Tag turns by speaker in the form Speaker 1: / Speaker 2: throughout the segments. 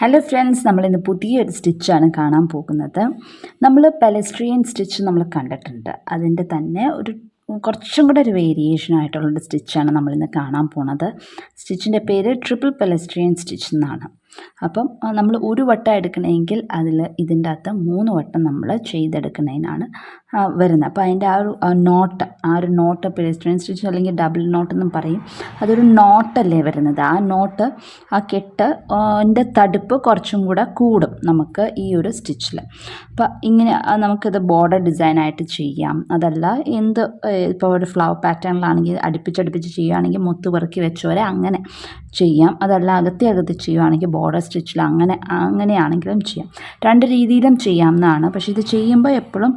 Speaker 1: Hello friends, നമ്മളിന്ന് പുതിയൊരു സ്റ്റിച്ചാണ് കാണാൻ പോകുന്നത്. നമ്മൾ പെലസ്ട്രിയൻ സ്റ്റിച്ച് നമ്മൾ കണ്ടിട്ടുണ്ട്. അതിൻ്റെ തന്നെ കുറച്ചും കൂടെ ഒരു വേരിയേഷൻ ആയിട്ടുള്ളൊരു സ്റ്റിച്ചാണ് നമ്മളിന്ന് കാണാൻ പോണത്. സ്റ്റിച്ചിൻ്റെ പേര് ട്രിപ്പിൾ പെലസ്ട്രിയൻ സ്റ്റിച്ച് എന്നാണ്. അപ്പം നമ്മൾ ഒരു വട്ടം എടുക്കണമെങ്കിൽ ഇതിൻ്റെ അകത്ത് 3 വട്ടം നമ്മൾ ചെയ്തെടുക്കുന്നതിനാണ് വരുന്നത്. അപ്പോൾ അതിൻ്റെ ആ ഒരു നോട്ട് പെലസ്ട്രിയൻ സ്റ്റിച്ച് അല്ലെങ്കിൽ ഡബിൾ നോട്ട് എന്നും പറയും. അതൊരു നോട്ടല്ലേ വരുന്നത്. ആ കെട്ട് ൻ്റെ തടുപ്പ് കുറച്ചും കൂടെ കൂടും നമുക്ക് ഈ ഒരു സ്റ്റിച്ചിൽ. അപ്പോൾ ഇങ്ങനെ നമുക്കിത് ബോർഡർ ഡിസൈനായിട്ട് ചെയ്യാം. അതല്ല ഇപ്പോൾ ഒരു ഫ്ലവർ പാറ്റേണിലാണെങ്കിൽ അടുപ്പിച്ചടുപ്പിച്ച് ചെയ്യുകയാണെങ്കിൽ മുത്ത് പെറുക്കി വെച്ചോരെ അങ്ങനെ ചെയ്യാം. അതല്ല അകത്തി ചെയ്യുകയാണെങ്കിൽ ബോർഡർ സ്റ്റിച്ചിൽ അങ്ങനെയാണെങ്കിലും ചെയ്യാം. 2 രീതിയിലും ചെയ്യാവുന്നതാണ്. പക്ഷേ ഇത് ചെയ്യുമ്പോൾ എപ്പോഴും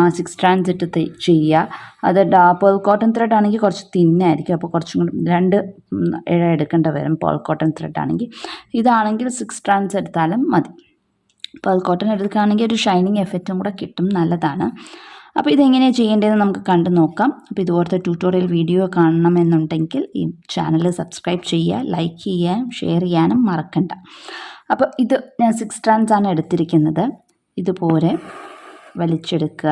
Speaker 1: 6 strands ഇട്ട് ചെയ്യുക. അത് പേൾ കോട്ടൺ ത്രെഡ് ആണെങ്കിൽ കുറച്ച് തിന്നായിരിക്കും. അപ്പോൾ കുറച്ചും കൂടി 2 ഇഴ എടുക്കേണ്ടി വരും പേൾ കോട്ടൺ ത്രെഡ് ആണെങ്കിൽ. ഇതാണെങ്കിൽ 6 strands എടുത്താലും മതി. പേൾ കോട്ടൺ എടുക്കുകയാണെങ്കിൽ ഒരു ഷൈനിങ് എഫക്റ്റും കൂടെ കിട്ടും, നല്ലതാണ്. അപ്പോൾ ഇതെങ്ങനെയാണ് ചെയ്യേണ്ടതെന്ന് നമുക്ക് കണ്ടു നോക്കാം. അപ്പോൾ ഇതുപോലത്തെ ട്യൂട്ടോറിയൽ വീഡിയോ കാണണമെന്നുണ്ടെങ്കിൽ ഈ ചാനൽ സബ്സ്ക്രൈബ് ചെയ്യുക, ലൈക്ക് ചെയ്യാനും ഷെയർ ചെയ്യാനും മറക്കണ്ട. അപ്പോൾ ഇത് ഞാൻ 6 strands ആണ് എടുത്തിരിക്കുന്നത്. ഇതുപോലെ വലിച്ചെടുക്കുക.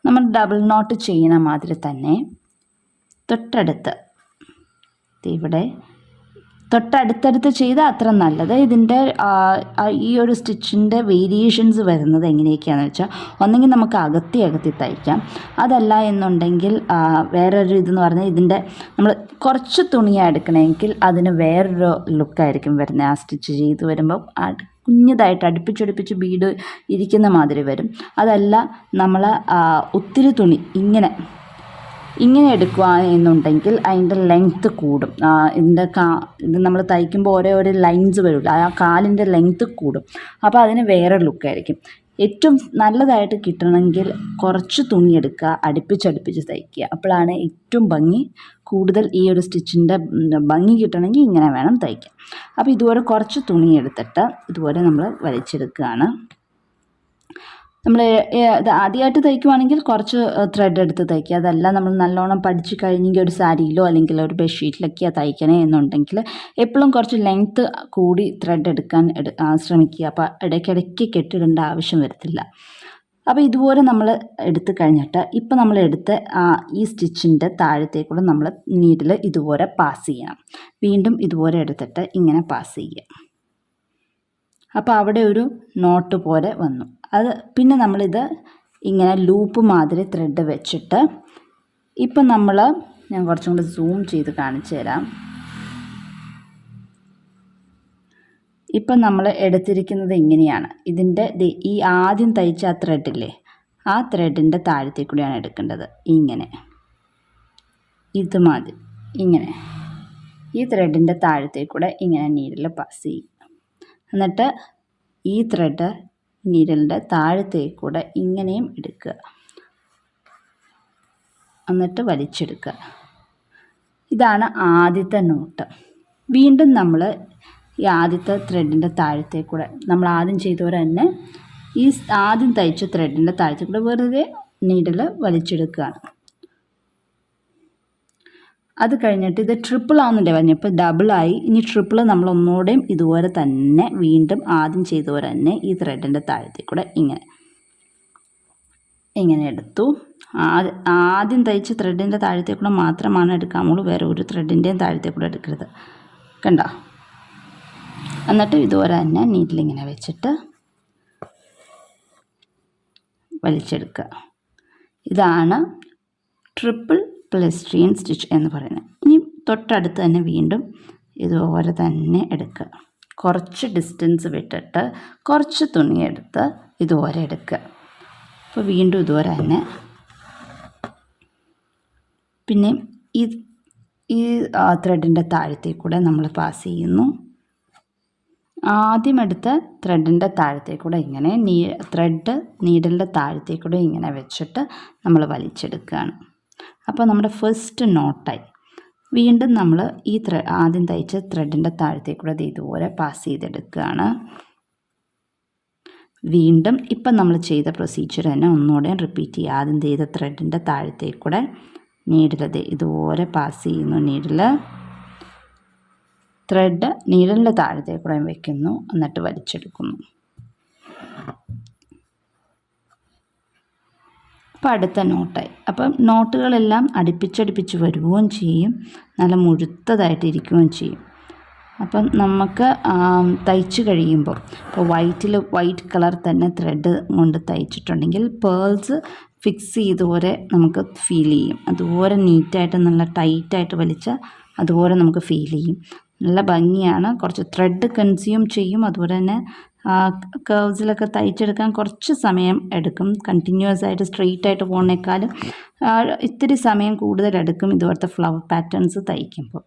Speaker 1: നമ്മൾ ഡബിൾ നോട്ട് ചെയ്യുന്ന മാതിരി തന്നെ തൊട്ടടുത്ത് തൊട്ടടുത്തടുത്ത് ചെയ്താൽ അത്ര നല്ലത്. ഇതിൻ്റെ ഈ ഒരു സ്റ്റിച്ചിൻ്റെ വേരിയേഷൻസ് വരുന്നത് എങ്ങനെയൊക്കെയാണെന്ന് വെച്ചാൽ, ഒന്നെങ്കിൽ നമുക്ക് അകത്തി തയ്ക്കാം. അതല്ല എന്നുണ്ടെങ്കിൽ വേറൊരു ഇതെന്ന് പറഞ്ഞാൽ ഇതിൻ്റെ നമ്മൾ കുറച്ച് തുണിയാണ് എടുക്കണമെങ്കിൽ അതിന് വേറൊരു ലുക്കായിരിക്കും വരുന്നത്. ആ സ്റ്റിച്ച് ചെയ്ത് വരുമ്പോൾ കുഞ്ഞതായിട്ട് അടുപ്പിച്ചടുപ്പിച്ച് ബീഡ് ഇരിക്കുന്ന മാതിരി വരും. അതല്ല നമ്മൾ ഒത്തിരി തുണി ഇങ്ങനെ എടുക്കുക എന്നുണ്ടെങ്കിൽ അതിൻ്റെ ലെങ്ത്ത് കൂടും. ഇത് നമ്മൾ തയ്ക്കുമ്പോൾ ഓരോ ലൈൻസ് വരില്ല, ആ കാലിൻ്റെ ലെങ്ത്ത് കൂടും. അപ്പോൾ അതിന് വേറെ ലുക്കായിരിക്കും. ഏറ്റവും നല്ലതായിട്ട് കിട്ടണമെങ്കിൽ കുറച്ച് തുണി എടുക്കുക, അടുപ്പിച്ചടുപ്പിച്ച് തയ്ക്കുക. അപ്പോഴാണ് ഏറ്റവും കൂടുതൽ ഈ ഒരു സ്റ്റിച്ചിൻ്റെ ഭംഗി കിട്ടണമെങ്കിൽ ഇങ്ങനെ വേണം തയ്ക്കാൻ. അപ്പോൾ ഇതുപോലെ കുറച്ച് തുണി എടുത്തിട്ട് ഇതുപോലെ നമ്മൾ വലിച്ചെടുക്കുകയാണ്. നമ്മൾ ഇത് ആദ്യമായിട്ട് തയ്ക്കുവാണെങ്കിൽ കുറച്ച് ത്രെഡ് എടുത്ത് തയ്ക്കുക. അതല്ല നമ്മൾ നല്ലോണം പഠിച്ച് കഴിഞ്ഞെങ്കിൽ ഒരു സാരിയിലോ അല്ലെങ്കിൽ ഒരു ബെഡ്ഷീറ്റിലൊക്കെയാണ് തയ്ക്കണേ എന്നുണ്ടെങ്കിൽ എപ്പോഴും കുറച്ച് ലെങ്ത്ത് കൂടി ത്രെഡ് എടുക്കാൻ ശ്രമിക്കുക. അപ്പോൾ ഇടയ്ക്കിടയ്ക്ക് കെട്ടിടേണ്ട ആവശ്യം വരത്തില്ല. അപ്പോൾ ഇതുപോലെ നമ്മൾ എടുത്ത് കഴിഞ്ഞിട്ട് ഇപ്പോൾ നമ്മൾ എടുത്ത് ഈ സ്റ്റിച്ചിൻ്റെ താഴത്തേക്കൂടെ നമ്മൾ നീഡിൽ ഇതുപോലെ പാസ് ചെയ്യണം. വീണ്ടും ഇതുപോലെ എടുത്തിട്ട് ഇങ്ങനെ പാസ് ചെയ്യുക. അപ്പോൾ അവിടെ ഒരു നോട്ട് പോലെ വന്നു. പിന്നെ നമ്മളിത് ഇങ്ങനെ ലൂപ്പ് മാതിരി ത്രെഡ് വെച്ചിട്ട് ഇപ്പം ഞാൻ കുറച്ചും കൂടി സൂം ചെയ്ത് കാണിച്ചു തരാം. ഇപ്പം നമ്മൾ എടുത്തിരിക്കുന്നത് ഇങ്ങനെയാണ്. ഇതിൻ്റെ ഈ ആദ്യം തയ്ച്ച ആ ത്രെഡില്ലേ, ആ ത്രെഡിൻ്റെ താഴത്തേക്ക് കൂടിയാണ് എടുക്കേണ്ടത്. ഇങ്ങനെ ഈ ത്രെഡിൻ്റെ താഴത്തേക്കൂടെ ഇങ്ങനെ നീഡിൽ പാസ് ചെയ്യും. എന്നിട്ട് ഈ ത്രെഡ് നീഡിലിൻ്റെ താഴത്തേക്കൂടെ ഇങ്ങനെയും എടുക്കുക, എന്നിട്ട് വലിച്ചെടുക്കുക. ഇതാണ് ആദ്യത്തെ നോട്ട്. വീണ്ടും നമ്മൾ ഈ ആദ്യത്തെ ത്രെഡിൻ്റെ താഴത്തേക്കൂടെ നമ്മൾ ആദ്യം ചെയ്തവരെ തന്നെ ഈ ആദ്യം തയ്ച്ച ത്രെഡിൻ്റെ താഴത്തേക്കൂടെ വെറുതെ നീഡിൽ വലിച്ചെടുക്കുകയാണ്. അത് കഴിഞ്ഞിട്ട് ഇത് ട്രിപ്പിൾ ആവുന്നില്ലേ പറഞ്ഞത്, ഇപ്പോൾ ഡബിളായി. ഇനി ട്രിപ്പിൾ നമ്മൾ ഒന്നുകൂടെയും ഇതുപോലെ തന്നെ വീണ്ടും ആദ്യം ചെയ്തവരെ തന്നെ ഈ ത്രെഡിൻ്റെ താഴത്തേക്കൂടെ ഇങ്ങനെ എടുത്തു. ആദ്യം തയ്ച്ച ത്രെഡിൻ്റെ താഴത്തേക്കൂടെ മാത്രമാണ് എടുക്കാമുള്ളൂ, വേറെ ഒരു ത്രെഡിൻ്റെയും താഴത്തേക്കൂടെ എടുക്കരുത്. കണ്ടോ? എന്നിട്ട് ഇതുപോലെ തന്നെ നീഡിലിങ്ങനെ വെച്ചിട്ട് വലിച്ചെടുക്കുക. ഇതാണ് ട്രിപ്പിൾ പെലസ്ട്രിയൻ സ്റ്റിച്ച് എന്ന് പറയുന്നത്. ഇനി തൊട്ടടുത്ത് തന്നെ വീണ്ടും ഇതുപോലെ തന്നെ എടുക്കുക. കുറച്ച് ഡിസ്റ്റൻസ് വിട്ടിട്ട് കുറച്ച് തുണിയെടുത്ത് ഇതുപോലെ എടുക്കുക. അപ്പോൾ വീണ്ടും ഇതുപോലെ തന്നെ പിന്നെ ഈ ത്രെഡിൻ്റെ താഴത്തേക്കൂടെ നമ്മൾ പാസ് ചെയ്യുന്നു. ആദ്യം എടുത്ത ത്രെഡിൻ്റെ താഴത്തേക്കൂടെ ഇങ്ങനെ നീഡിലിൻ്റെ താഴത്തേക്കൂടെ ഇങ്ങനെ വെച്ചിട്ട് നമ്മൾ വലിച്ചെടുക്കുകയാണ്. അപ്പോൾ നമ്മുടെ ഫസ്റ്റ് നോട്ടായി. വീണ്ടും നമ്മൾ ഈ ആദ്യം തയ്ച്ച ത്രെഡിൻ്റെ താഴത്തേക്കൂടെ ഇതുപോലെ പാസ് ചെയ്തെടുക്കുകയാണ്. വീണ്ടും ഇപ്പം നമ്മൾ ചെയ്ത പ്രൊസീജിയർ തന്നെ ഒന്നുകൂടെ റിപ്പീറ്റ് ചെയ്യുക. ആദ്യം ചെയ്ത ത്രെഡിൻ്റെ താഴത്തേക്കൂടെ നീഡിൽ ഇതുപോലെ പാസ് ചെയ്യുന്നു. നീഡിൽ ത്രെഡ് നീഡലിൻ്റെ താഴത്തേക്ക് കൂടെ വയ്ക്കുന്നു, എന്നിട്ട് വലിച്ചെടുക്കുന്നു. അപ്പോൾ അടുത്ത നോട്ടായി. അപ്പം നോട്ടുകളെല്ലാം അടുപ്പിച്ചടുപ്പിച്ച് വരുകയും ചെയ്യും, നല്ല മുഴുത്തതായിട്ട് ഇരിക്കുകയും ചെയ്യും. അപ്പം നമുക്ക് തയ്ച്ച് കഴിയുമ്പോൾ ഇപ്പോൾ വൈറ്റ് കളർ തന്നെ ത്രെഡ് കൊണ്ട് തയ്ച്ചിട്ടുണ്ടെങ്കിൽ പേൾസ് ഫിക്സ് ചെയ്തപോലെ നമുക്ക് ഫീൽ ചെയ്യും. അതുപോലെ നീറ്റായിട്ട് നല്ല ടൈറ്റായിട്ട് വലിച്ചാൽ അതുപോലെ നമുക്ക് ഫീൽ ചെയ്യും. നല്ല ഭംഗിയാണ്. കുറച്ച് ത്രെഡ് കൺസ്യൂം ചെയ്യും. അതുപോലെ തന്നെ കേർവ്സിലൊക്കെ തയ്ച്ചെടുക്കാൻ കുറച്ച് സമയം എടുക്കും. കണ്ടിന്യൂസ് ആയിട്ട് സ്ട്രെയിറ്റ് ആയിട്ട് പോകുന്നേക്കാളും ഇത്തിരി സമയം കൂടുതലെടുക്കും ഇതുപോലത്തെ ഫ്ലവർ പാറ്റേൺസ് തയ്ക്കുമ്പോൾ.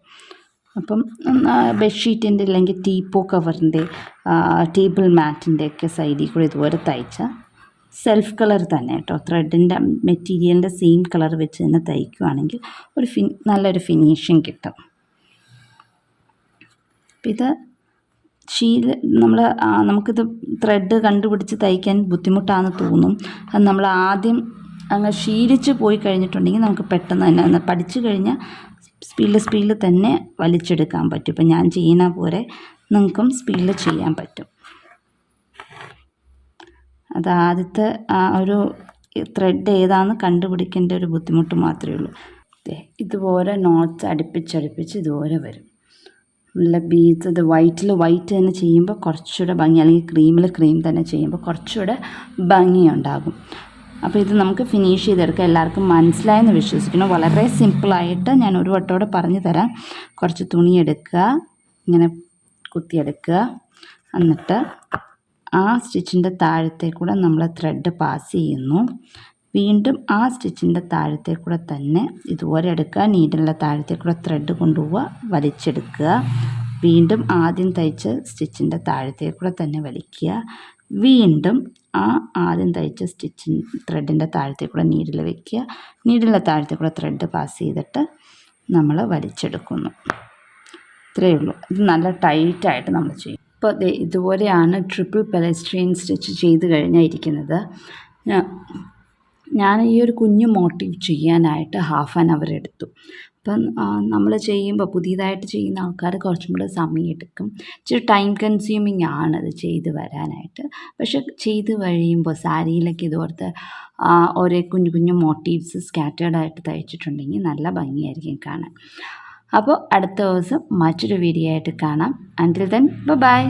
Speaker 1: അപ്പം ബെഡ്ഷീറ്റിൻ്റെ അല്ലെങ്കിൽ ടീപ്പോ കവറിൻ്റെ ടേബിൾ മാറ്റിൻ്റെയൊക്കെ സൈഡിൽ കൂടി ഇതുപോലെ തയ്ച്ചാൽ സെൽഫ് കളർ തന്നെ കേട്ടോ, ത്രെഡിൻ്റെ മെറ്റീരിയലിൻ്റെ സെയിം കളർ വെച്ച് തന്നെ തയ്ക്കുകയാണെങ്കിൽ നല്ലൊരു ഫിനിഷിങ് കിട്ടും. അപ്പം ഇത് നമുക്കിത് ത്രെഡ് കണ്ടുപിടിച്ച് തയ്ക്കാൻ ബുദ്ധിമുട്ടാണെന്ന് തോന്നും. അത് നമ്മൾ ആദ്യം അങ്ങ് ശീലിച്ച് പോയി കഴിഞ്ഞിട്ടുണ്ടെങ്കിൽ നമുക്ക് പെട്ടെന്ന് തന്നെ പഠിച്ചു കഴിഞ്ഞാൽ സ്പീഡിൽ തന്നെ വലിച്ചെടുക്കാൻ പറ്റും. ഇപ്പം ഞാൻ ചെയ്യുന്ന പോലെ നിങ്ങൾക്കും സ്പീഡിൽ ചെയ്യാൻ പറ്റും. അത് ആദ്യത്തെ ഒരു ത്രെഡ് ഏതാണെന്ന് കണ്ടുപിടിക്കേണ്ട ഒരു ബുദ്ധിമുട്ട് മാത്രമേ ഉള്ളൂ. ഇതുപോലെ നോട്ട്സ് അടുപ്പിച്ചടുപ്പിച്ച് ഇതുപോലെ വരും. നല്ല ബീഡ്സ് ഇത് വൈറ്റ് തന്നെ ചെയ്യുമ്പോൾ കുറച്ചുകൂടെ ഭംഗി, അല്ലെങ്കിൽ ക്രീം തന്നെ ചെയ്യുമ്പോൾ കുറച്ചുകൂടെ ഭംഗിയുണ്ടാകും. അപ്പോൾ ഇത് നമുക്ക് ഫിനിഷ് ചെയ്തെടുക്കാം. എല്ലാവർക്കും മനസ്സിലായെന്ന് വിശ്വസിക്കുന്നു. വളരെ സിമ്പിളായിട്ട് ഞാൻ ഒരു വട്ടോടെ പറഞ്ഞു തരാം. കുറച്ച് തുണി എടുക്കുക, ഇങ്ങനെ കുത്തിയെടുക്കുക, എന്നിട്ട് ആ സ്റ്റിച്ചിൻ്റെ താഴത്തേക്കൂടെ നമ്മൾ ത്രെഡ് പാസ് ചെയ്യുന്നു. വീണ്ടും ആ സ്റ്റിച്ചിൻ്റെ താഴത്തേക്കൂടെ തന്നെ ഇതുപോലെ എടുക്കുക, നീഡിലിൻ്റെ താഴത്തേക്കൂടെ ത്രെഡ് കൊണ്ടുപോവുക, വലിച്ചെടുക്കുക. വീണ്ടും ആദ്യം തയ്ച്ച സ്റ്റിച്ചിൻ്റെ താഴത്തേക്കൂടെ തന്നെ വലിക്കുക. വീണ്ടും ആദ്യം തയ്ച്ച ത്രെഡിൻ്റെ താഴത്തേക്കൂടെ നീഡിൽ വയ്ക്കുക. നീഡിലിൻ്റെ താഴത്തേക്കൂടെ ത്രെഡ് പാസ് ചെയ്തിട്ട് നമ്മൾ വലിച്ചെടുക്കുന്നു. ഇത്രയേ ഉള്ളൂ. ഇത് നല്ല ടൈറ്റായിട്ട് നമ്മൾ ചെയ്യും. ഇപ്പോൾ ഇതുപോലെയാണ് ട്രിപ്പിൾ പെലസ്ട്രീൻ സ്റ്റിച്ച് ചെയ്ത് കഴിഞ്ഞാൽ ഇരിക്കുന്നത്. ഞാൻ ഈ ഒരു കുഞ്ഞു മോട്ടീവ് ചെയ്യാനായിട്ട് 1/2 hour എടുത്തു. അപ്പം നമ്മൾ ചെയ്യുമ്പോൾ പുതിയതായിട്ട് ചെയ്യുന്ന ആൾക്കാർ കുറച്ചും കൂടെ സമയമെടുക്കും. ഇച്ചിരി ടൈം കൺസ്യൂമിങ് ആണത് ചെയ്ത് വരാനായിട്ട്. പക്ഷെ ചെയ്ത് കഴിയുമ്പോൾ സാരിയിലൊക്കെ ഇതുപോലത്തെ ഓരോ കുഞ്ഞു കുഞ്ഞു മോട്ടീവ്സ് സ്കാറ്റേർഡായിട്ട് തയ്ച്ചിട്ടുണ്ടെങ്കിൽ നല്ല ഭംഗിയായിരിക്കും കാണാൻ. അപ്പോൾ അടുത്ത ദിവസം മറ്റൊരു വീഡിയോ ആയിട്ട് കാണാം. അൻറ്റിൽ ദെൻ ബൈ.